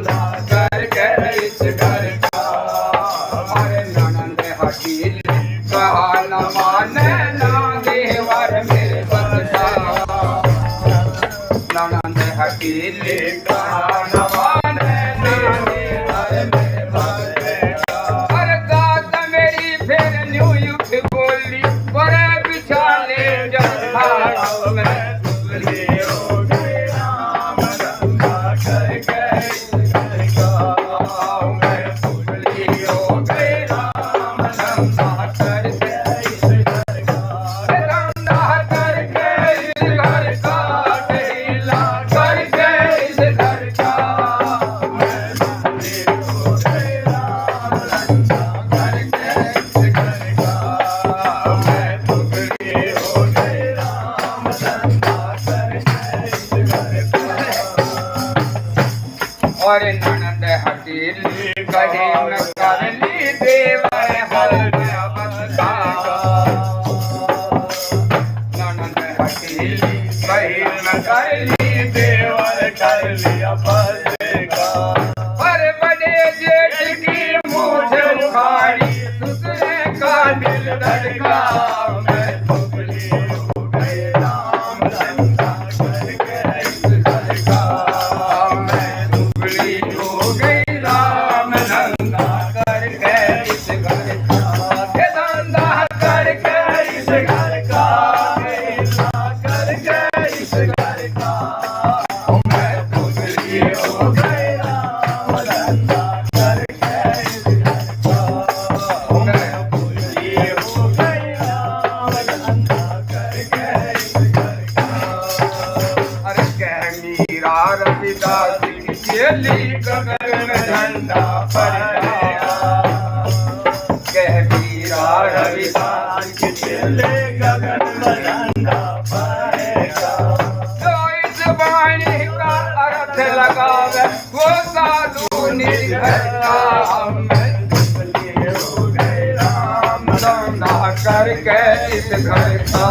धंधा करके इस घर का। हमारे ननद हकील कहा न माने ना देवर मेरे बस का। ननद हकील कहा न माने ना देवर मेरे बस का। हर बात मेरी फिर न्यू युग बोली बड़े बिछाने जहाँ मैं और ननद हकील कहे न कर ली देवर हल बस का। ननद हकील कहे न कर ली देवर कर लिया बस का। पर बड़े जेठ की मूछ उखाड़ी दूसरे का दिल धड़का। मैं दुबली हो गई राम धंधा करके इस घर का। हो गई राम धंधा करके इस घर का। धंधा करके इस घर का। करके इस घर का। मैं दुबली हो गई राम धंधा करके इस घर का। मैं दुबली हो गई राम धंधा करके इस घर का। अरे कह मीरा रविदास चली गगन में झंडा फहराया। कह वीरा रविदास के चले गगन में झंडा फहराया। जो इस वाणी का अर्थ लगावे वो साधु निर्घर का। मैं दुबली हो गई राम धंधा करके इस घर का।